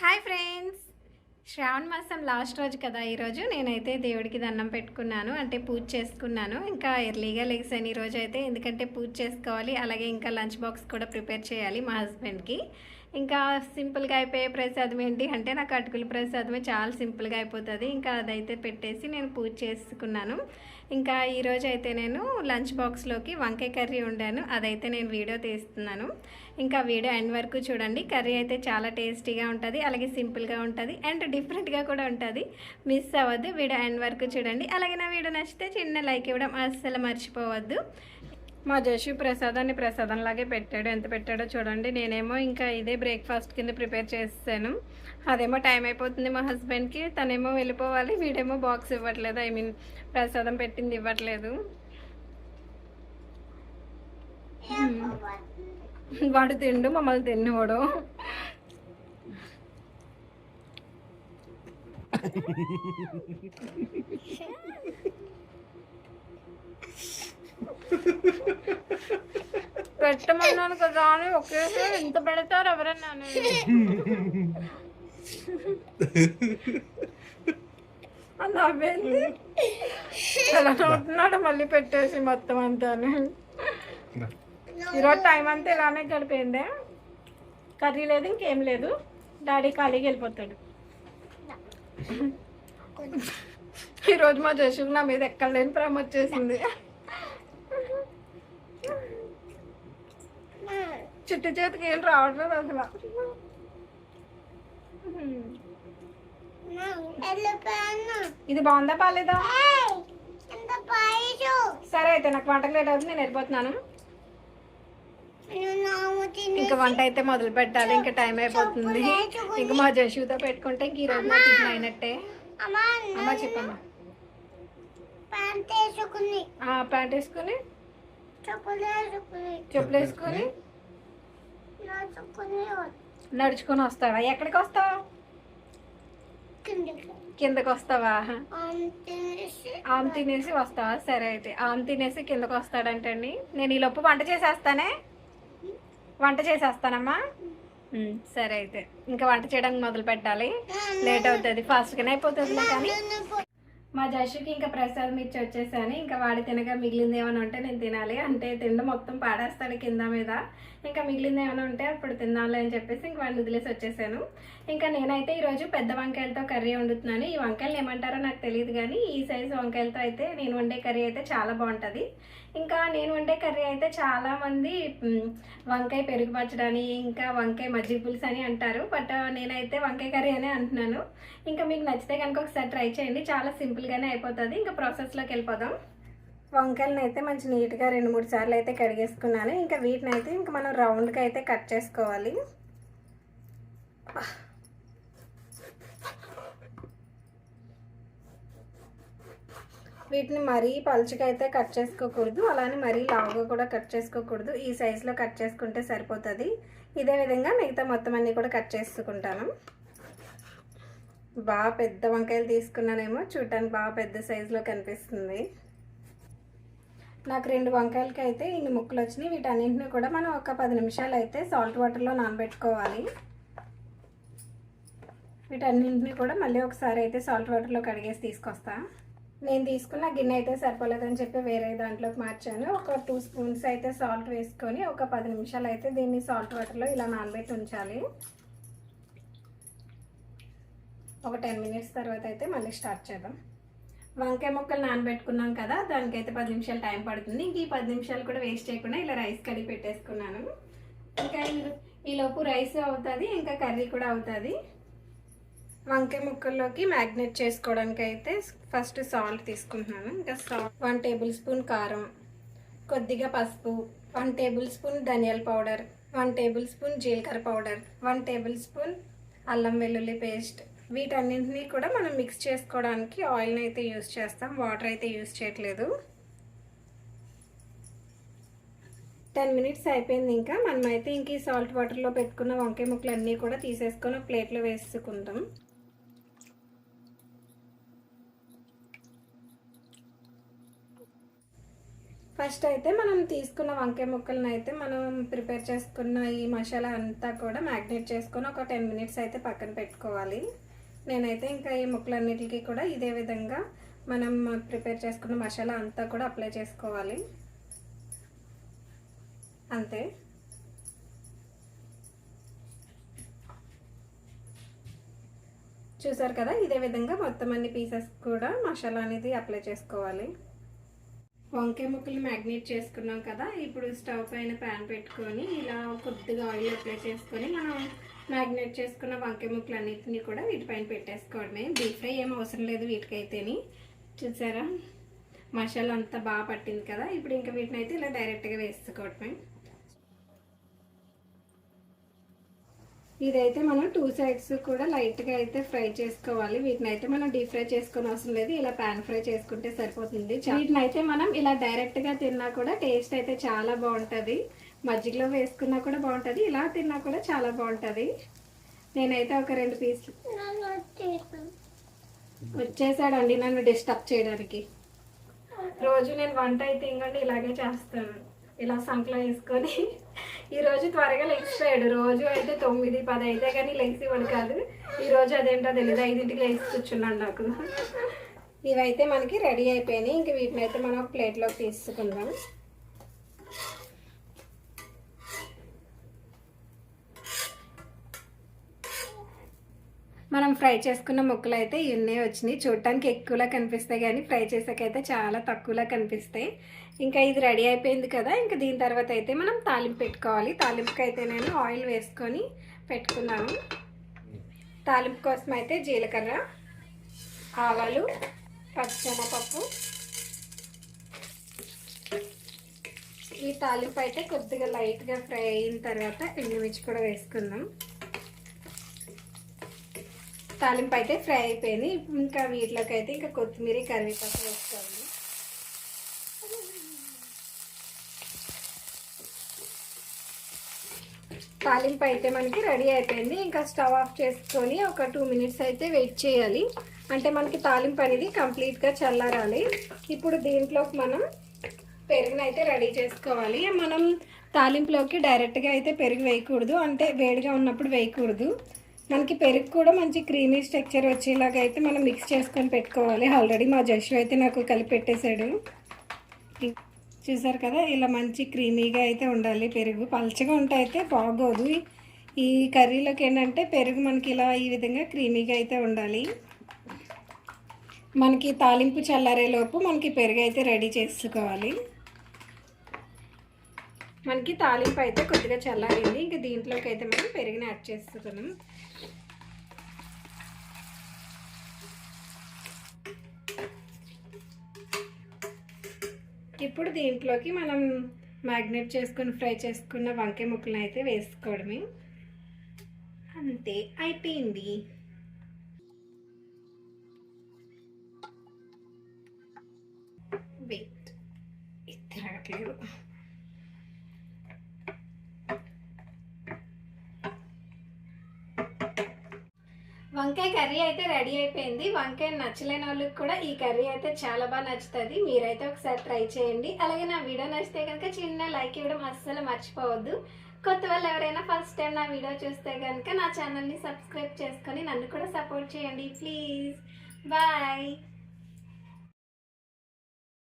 Hi friends, శ్రావణ మాసం last రోజు కదా ఈరోజు. నేనైతే దేవుడికి దండం పెట్టుకున్నాను, అంటే పూజ చేసుకున్నాను. ఇంకా ఎర్లీగా లెగ్సాను ఈరోజు అయితే, ఎందుకంటే పూజ చేసుకోవాలి, అలాగే ఇంకా లంచ్ బాక్స్ కూడా ప్రిపేర్ చేయాలి మా హస్బెండ్కి. ఇంకా సింపుల్గా అయిపోయే ప్రసాదం ఏంటి అంటే నాకు అటుకుల ప్రసాదమే చాలా సింపుల్గా అయిపోతుంది. ఇంకా అదైతే పెట్టేసి నేను పూజ చేసుకున్నాను. ఇంకా ఈరోజు అయితే నేను లంచ్ బాక్స్లోకి వంకాయ కర్రీ వండాను, అదైతే నేను వీడియో తీస్తున్నాను. ఇంకా వీడియో ఎండ్ వరకు చూడండి. కర్రీ అయితే చాలా టేస్టీగా ఉంటుంది, అలాగే సింపుల్గా ఉంటుంది అండ్ డిఫరెంట్గా కూడా ఉంటుంది. మిస్ అవ్వద్దు, వీడియో ఎండ్ వరకు చూడండి. అలాగే నా వీడియో నచ్చితే చిన్న లైక్ ఇవ్వడం అస్సలు మర్చిపోవద్దు. మా జషు ప్రసాదాన్ని ప్రసాదంలాగే పెట్టాడు, ఎంత పెట్టాడో చూడండి. నేనేమో ఇంకా ఇదే బ్రేక్ఫాస్ట్ కింద ప్రిపేర్ చేస్తాను. అదేమో టైం అయిపోతుంది మా హస్బెండ్కి, తనేమో వెళ్ళిపోవాలి, వీడేమో బాక్స్ ఇవ్వట్లేదు, ఐ మీన్ ప్రసాదం పెట్టింది ఇవ్వట్లేదు. వాడు తిండు, మమ్మల్ని తిన్నవాడు. పెట్టమన్నాను కదా అని ఒకేసారి ఇంత పెడతారు ఎవరన్నా? నవ్వేంది ఎలా నవ్వుతున్నాడు, మళ్ళీ పెట్టేసి మొత్తం అంతా. ఈరోజు టైం అంతా ఇలానే గడిపోయిందే, కర్రీ లేదు ఇంకేం లేదు. డాడీ ఖాళీకి వెళ్ళిపోతాడు. ఈరోజు మా జషు నా మీద ఎక్కలేని ప్రేమ వచ్చేసింది. చుట్టు చేతికి ఏం రావట్లేదు అసలు. ఇది బాగుందా బాగాలేదా? సరే అయితే నాకు వంటకు లేట్ అవుతుంది, నేను వెళ్ళిపోతున్నాను. ఇంకా వంట అయితే మొదలు పెట్టాలి, ఇంకా టైం అయిపోతుంది. ఇంకా మా జషుతో పెట్టుకుంటే ఇంక ఈరోజు మా టిఫిన్ అయినట్టే. అమ్మా చెప్పమ్మా. ప్యాంట్ వేసుకుని చెప్పులు వేసుకుని నడుచుకొని వస్తావా? ఎక్కడికి వస్తావా? కిందకి వస్తావా? ఆమె తినేసి వస్తావా? సరే అయితే ఆమె తినేసి కిందకి వస్తాడంటండి. నేను ఈ లోపు వంట చేసేస్తానే, వంట చేసేస్తానమ్మా. సరే అయితే ఇంకా వంట చేయడానికి మొదలు పెట్టాలి, లేట్ అవుతుంది, ఫాస్ట్గానే అయిపోతుంది. కానీ మా జషుకి ఇంకా ప్రసాదం ఇచ్చి వచ్చేసాను. ఇంకా వాడి తినగా మిగిలింది ఏమైనా ఉంటే నేను తినాలి, అంటే తిండి మొత్తం పాడేస్తాడు కింద మీద. ఇంకా మిగిలింది ఏమైనా ఉంటే అప్పుడు తినాలి అని చెప్పేసి ఇంక వాడిని వదిలేసి వచ్చేసాను. ఇంకా నేనైతే ఈరోజు పెద్ద వంకాయలతో కర్రీ వండుతున్నాను. ఈ వంకాయలు ఏమంటారో నాకు తెలియదు, కానీ ఈ సైజు వంకాయలతో అయితే నేను వండే కర్రీ అయితే చాలా బాగుంటుంది. ఇంకా నేను వండే కర్రీ అయితే చాలామంది వంకాయ పెరుగు పచ్చడని, ఇంకా వంకాయ మజ్జిగ పులుసు అని అంటారు, బట్ నేనైతే వంకాయ కర్రీ అనే అంటున్నాను. ఇంకా మీకు నచ్చితే కనుక ఒకసారి ట్రై చేయండి, చాలా సింపుల్గానే అయిపోతుంది. ఇంకా ప్రాసెస్లోకి వెళ్ళిపోదాం. వంకాయలను అయితే మంచి నీట్గా 2-3 సార్లు అయితే కడిగేసుకున్నాను. ఇంకా వీటిని అయితే ఇంకా మనం రౌండ్గా అయితే కట్ చేసుకోవాలి. వీటిని మరీ పలుచగా అయితే కట్ చేసుకోకూడదు, అలానే మరీ లావుగా కూడా కట్ చేసుకోకూడదు. ఈ సైజులో కట్ చేసుకుంటే సరిపోతుంది. ఇదే విధంగా మిగతా మొత్తం అన్నీ కూడా కట్ చేసుకుంటాను. బాగా పెద్ద వంకాయలు తీసుకున్నానేమో, చూడటానికి బాగా పెద్ద సైజులో కనిపిస్తుంది. నాకు 2 వంకాయలకి అయితే ఇన్ని ముక్కలు వచ్చినాయి. వీటన్నింటినీ కూడా మనం ఒక 10 నిమిషాలు అయితే సాల్ట్ వాటర్లో నానబెట్టుకోవాలి. వీటన్నింటినీ కూడా మళ్ళీ ఒకసారి అయితే సాల్ట్ వాటర్లో కడిగేసి తీసుకొస్తా. నేను తీసుకున్న గిన్నె అయితే సరిపోలేదని చెప్పి వేరే దాంట్లోకి మార్చాను. ఒక 2 స్పూన్స్ అయితే సాల్ట్ వేసుకొని ఒక 10 నిమిషాలు అయితే దీన్ని సాల్ట్ వాటర్లో ఇలా నానబెట్టి ఉంచాలి. ఒక 10 మినిట్స్ తర్వాత అయితే మళ్ళీ స్టార్ట్ చేద్దాం. వంకాయ ముక్కలు నానబెట్టుకున్నాం కదా, దానికైతే 10 నిమిషాలు టైం పడుతుంది. ఇంక ఈ 10 నిమిషాలు కూడా వేస్ట్ చేయకుండా ఇలా రైస్ కడిగి పెట్టేసుకున్నాను. ఇంకా ఈలోపు రైస్ అవుతుంది, ఇంకా కర్రీ కూడా అవుతుంది. వంకాయ ముక్కల్లోకి మ్యాగ్నేట్ చేసుకోవడానికి అయితే ఫస్ట్ సాల్ట్ తీసుకుంటున్నాను. ఇంకా 1 టేబుల్ స్పూన్ కారం, కొద్దిగా పసుపు, 1 టేబుల్ స్పూన్ ధనియాల పౌడర్, 1 టేబుల్ స్పూన్ జీలకర్ర పౌడర్, 1 టేబుల్ స్పూన్ అల్లం వెల్లుల్లి పేస్ట్. వీటన్నింటినీ కూడా మనం మిక్స్ చేసుకోవడానికి ఆయిల్ని అయితే యూజ్ చేస్తాం, వాటర్ అయితే యూజ్ చేయట్లేదు. 10 మినిట్స్ అయిపోయింది. ఇంకా మనమైతే ఇంక ఈ సాల్ట్ వాటర్లో పెట్టుకున్న వంకాయ ముక్కలు అన్నీ కూడా తీసేసుకొని ప్లేట్లో వేసుకుంటాం. ఫస్ట్ అయితే మనం తీసుకున్న వంకాయ ముక్కలను అయితే మనం ప్రిపేర్ చేసుకున్న ఈ మసాలా అంతా కూడా మ్యాగ్నేట్ చేసుకొని ఒక 10 మినిట్స్ అయితే పక్కన పెట్టుకోవాలి. నేనైతే ఇంకా ఈ ముక్కలన్నిటికీ కూడా ఇదే విధంగా మనం ప్రిపేర్ చేసుకున్న మసాలా అంతా కూడా అప్లై చేసుకోవాలి. అంతే. చూసారు కదా, ఇదే విధంగా మొత్తం అన్ని పీసెస్ కూడా మసాలా అనేది అప్లై చేసుకోవాలి. వంకాయ ముక్కలు మ్యాగ్నేట్ చేసుకున్నాం కదా, ఇప్పుడు స్టవ్ పైన ప్యాన్ పెట్టుకొని ఇలా కొద్దిగా ఆయిల్ అప్లై చేసుకొని మనం మ్యాగ్నేట్ చేసుకున్న వంకాయ ముక్కలు అన్నిటిని కూడా వీటిపైన పెట్టేసుకోవడమే. డీప్ ఫ్రై ఏం అవసరం లేదు వీటికైతేని. చూసారా, మసాలా అంతా బాగా పట్టింది కదా. ఇప్పుడు ఇంకా వీటిని అయితే ఇలా డైరెక్ట్గా వేసుకోవడమే. ఇదైతే మనం 2 సైడ్స్ కూడా లైట్గా అయితే ఫ్రై చేసుకోవాలి. వీటిని అయితే మనం డీప్ ఫ్రై చేసుకునే అవసరం లేదు, ఇలా ప్యాన్ ఫ్రై చేసుకుంటే సరిపోతుంది. వీటిని అయితే మనం ఇలా డైరెక్ట్గా తిన్నా కూడా టేస్ట్ అయితే చాలా బాగుంటుంది. మజ్జిగలో వేసుకున్నా కూడా బాగుంటుంది, ఇలా తిన్నా కూడా చాలా బాగుంటుంది. నేనైతే ఒక 2 పీసులు వచ్చేసాడండి నన్ను డిస్టర్బ్ చేయడానికి. రోజు నేను వంట అయితే ఇంకండి ఇలాగే చేస్తాను, ఇలా సంకలో వేసుకొని. ఈరోజు త్వరగా లెగిసిపోయాడు. రోజు అయితే 9, 10 అయితే కానీ లెగిసివాడు కాదు. ఈరోజు అదేంటో తెలియదు, 5ంటికి లేచి కూర్చున్నాను నాకు. ఇవైతే మనకి రెడీ అయిపోయినాయి. ఇంక వీటిని అయితే మనం ప్లేట్లోకి తీసుకుందాం. మనం ఫ్రై చేసుకున్న ముక్కలు అయితే ఇవన్నీ వచ్చినాయి. చూడటానికి ఎక్కువలా కనిపిస్తాయి కానీ ఫ్రై చేసాకైతే చాలా తక్కువలా కనిపిస్తాయి. ఇంకా ఇది రెడీ అయిపోయింది కదా, ఇంకా దీని తర్వాత అయితే మనం తాలింపు పెట్టుకోవాలి. తాలింపుకి అయితే నేను ఆయిల్ వేసుకొని పెట్టుకున్నాను. తాలింపు కోసం అయితే జీలకర్ర, ఆవాలు, పచ్చిశనగపప్పు. ఈ తాలింపు అయితే కొద్దిగా లైట్గా ఫ్రై అయిన తర్వాత ఎండుమిర్చి కూడా వేసుకుందాం. తాలింపు అయితే ఫ్రై అయిపోయింది. ఇంకా వీటిలోకి అయితే ఇంకా కొత్తిమీర, కరివేపాకు వేసుకోవాలి. తాలింపు అయితే మనకి రెడీ అయిపోయింది. ఇంకా స్టవ్ ఆఫ్ చేసుకొని ఒక 2 మినిట్స్ అయితే వెయిట్ చేయాలి. అంటే మనకి తాలింపు అనేది కంప్లీట్గా చల్లారాలి. ఇప్పుడు దీంట్లోకి మనం పెరుగునైతే రెడీ చేసుకోవాలి. మనం తాలింపులోకి డైరెక్ట్గా అయితే పెరుగు వేయకూడదు, అంటే వేడిగా ఉన్నప్పుడు వేయకూడదు. మనకి పెరుగు కూడా మంచి క్రీమీ స్ట్రక్చర్ వచ్చేలాగా అయితే మనం మిక్స్ చేసుకొని పెట్టుకోవాలి. ఆల్రెడీ మా జషు అయితే నాకు కలిపి పెట్టేశాడు. చూసారు కదా, ఇలా మంచి క్రీమీగా అయితే ఉండాలి. పెరుగు పల్చగా ఉంటే అయితే బాగోదు. ఈ కర్రీలోకి ఏంటంటే పెరుగు మనకి ఇలా ఈ విధంగా క్రీమీగా అయితే ఉండాలి. మనకి తాలింపు చల్లారేలోపు మనకి పెరుగు అయితే రెడీ చేసుకోవాలి. మనకి తాలింపు అయితే కొద్దిగా చల్లారింది. ఇంకా దీంట్లోకి అయితే మనం పెరుగుని యాడ్ చేసుకున్నాం. ఇప్పుడు దీంట్లోకి మనం మ్యాగ్నేట్ చేసుకుని ఫ్రై చేసుకున్న వంకాయ ముక్కలను అయితే వేసుకోవడమే. అంతే, అయిపోయింది. వెయిట్, ఇది తిరగట్లేదు. వంకాయ కర్రీ అయితే రెడీ అయిపోయింది. వంకాయ నచ్చలేని వాళ్ళకి కూడా ఈ కర్రీ అయితే చాలా బాగా నచ్చుతుంది. మీరైతే ఒకసారి ట్రై చేయండి. అలాగే నా వీడియో నచ్చితే కనుక చిన్న లైక్ ఇవ్వడం అస్సలు మర్చిపోవద్దు. కొత్త వాళ్ళు ఎవరైనా ఫస్ట్ టైం నా వీడియో చూస్తే కనుక నా ఛానల్ని సబ్స్క్రైబ్ చేసుకొని నన్ను కూడా సపోర్ట్ చేయండి ప్లీజ్. బాయ్.